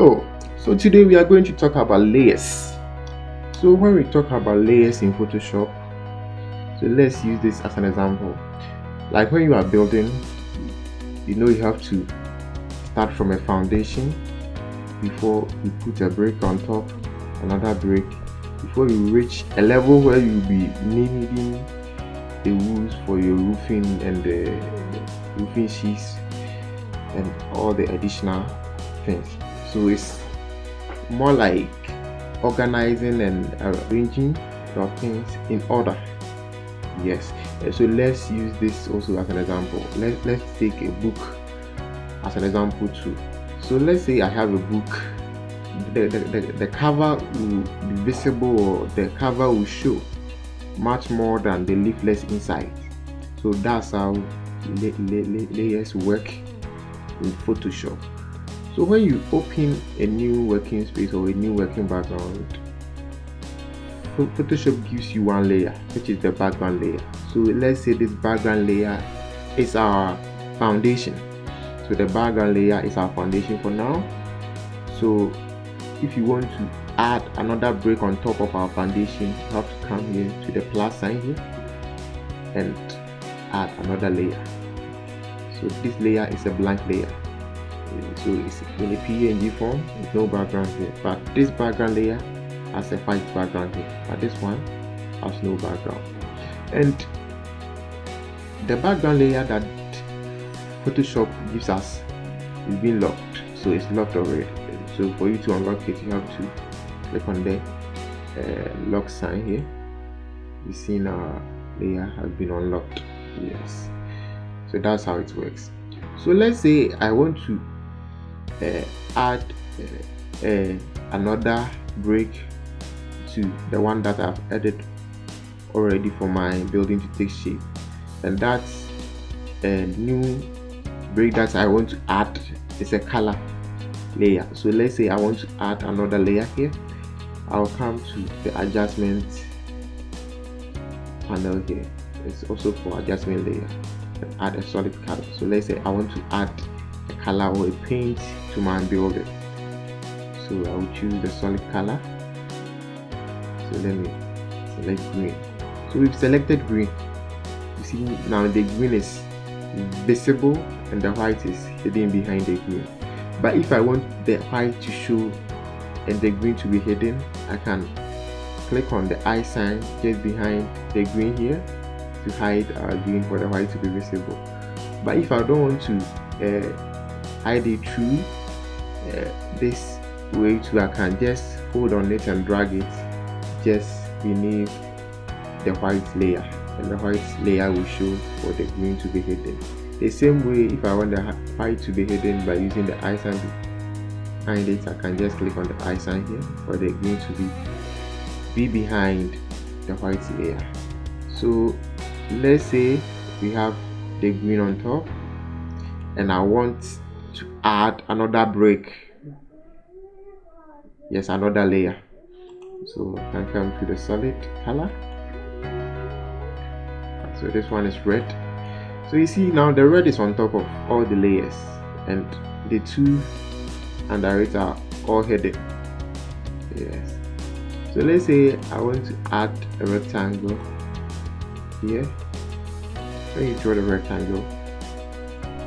So today we are going to talk about layers. So when we talk about layers in Photoshop, so let's use this as an example. Like when you are building, you have to start from a foundation before you put a brick on top, another brick, before you reach a level where you'll be needing the woods for your roofing and the roofing sheets and all the additional things. So it's more like organizing and arranging your things in order. Yes. So let's use this also as an example. Let's take a book as an example too. So let's say I have a book. The cover will be visible, or the cover will show much more than the leaflets inside. So that's how layers work in Photoshop. So when you open a new working space or a new working background, Photoshop gives you one layer, which is the background layer. So let's say this background layer is our foundation. So the background layer is our foundation for now. So if you want to add another brick on top of our foundation, you have to come here to the plus sign here and add another layer. So this layer is a blank layer. So it's in a PNG form with no background here, but this background layer has a white background here, but this one has no background. And the background layer that Photoshop gives us is being locked, so it's locked already. So for you to unlock it, you have to click on the lock sign here. You see our layer has been unlocked. Yes, so that's how it works. So let's say I want to add another brick to the one that I've added already for my building to take shape, and that's a new brick that I want to add is a color layer. So let's say I want to add another layer here. I'll come to the adjustment panel here. It's also for adjustment layer and add a solid color. So let's say I want to add a color or a paint to my building. So I will choose the solid color. So let me select green. So we've selected green. You see now the green is visible and the white is hidden behind the green. But if I want the white to show and the green to be hidden, I can click on the eye sign just behind the green here to hide our green for the white to be visible. But if I don't want to hide it through this way too, I can just hold on it and drag it just beneath the white layer, and the white layer will show for the green to be hidden. The same way, if I want the white to be hidden by using the eye sign behind it, I can just click on the eye sign here for the green to be behind the white layer. So let's say we have the green on top and I want to add another brick. Yes, another layer. So I can come to the solid color. So this one is red. So you see now the red is on top of all the layers, and the two under it are all hidden. Yes. So let's say I want to add a rectangle here. When you draw the rectangle,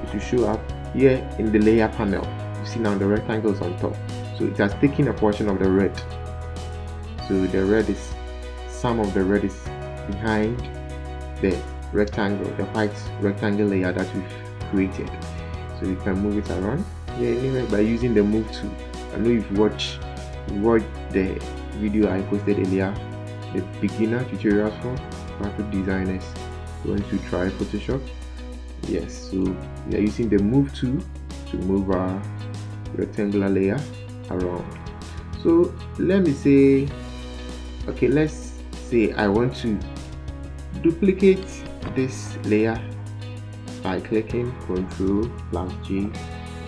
it will show up here in the layer panel. You see now the rectangle is on top, so it has taken a portion of the red. So the red is, some of the red is behind the rectangle, the white rectangle layer that we've created. So we can move it around here anyway by using the move tool. I know if you watch the video I posted earlier, the beginner tutorials for graphic designers who want to try Photoshop. Yes, so we are using the move tool to move our rectangular layer around. So let me say, okay, let's say I want to duplicate this layer by clicking Ctrl+G.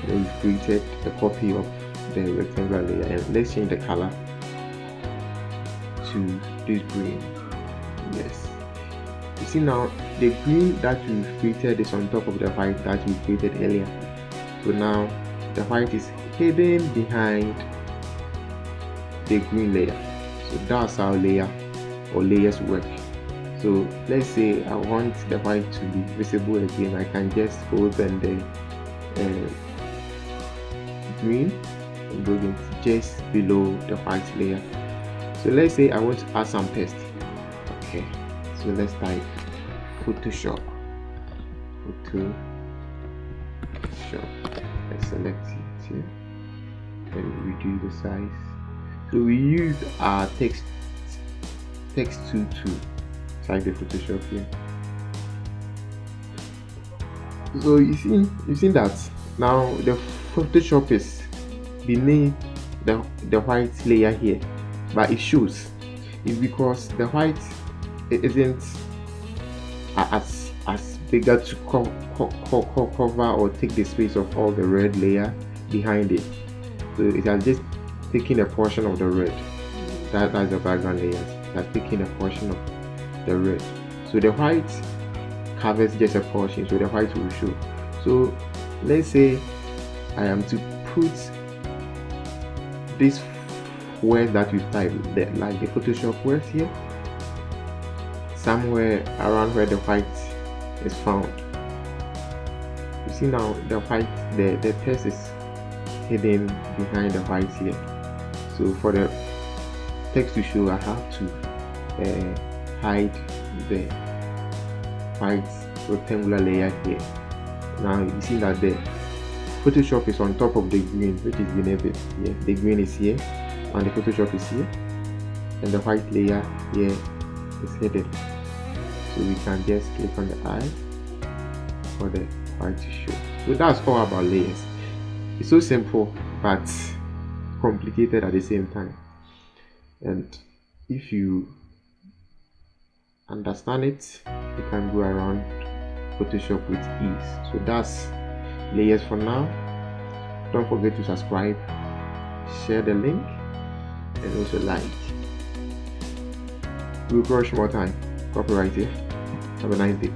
Then we've created a copy of the rectangular layer, and let's change the color to this green. Yes, you see now the green that we've created is on top of the white that we created earlier. So now the white is hidden behind the green layer. So that's how layer or layers work. So let's say I want the white to be visible again. I can just open the green and bring it just below the white layer. So let's say I want to add some text. Okay, so let's type Photoshop. Let's select it here and reduce the size. So we use our text tool to type the Photoshop here. So you see that now the Photoshop is beneath the white layer here, but it shows it's because the white isn't as bigger to cover or take the space of all the red layer behind it. So it has just taken a portion of the red. That's the background layers. That's taking a portion of the red. So the white covers just a portion, so the white will show. So let's say I am to put this word that we type, like the Photoshop words here, somewhere around where the white is found. You see now the white, the text is hidden behind the white here. So for the text to show, I have to hide the white rectangular layer here. Now you see that the Photoshop is on top of the green, which is beneath it. Yeah, the green is here and the Photoshop is here, and the white layer here is hidden. So we can just click on the eye for the white to show. So that's all about layers. It's so simple but complicated at the same time, and if you understand it, you can go around Photoshop with ease. So that's layers for now. Don't forget to subscribe, share the link, and also like. We'll crush more time. Copyright here. Have a nice day.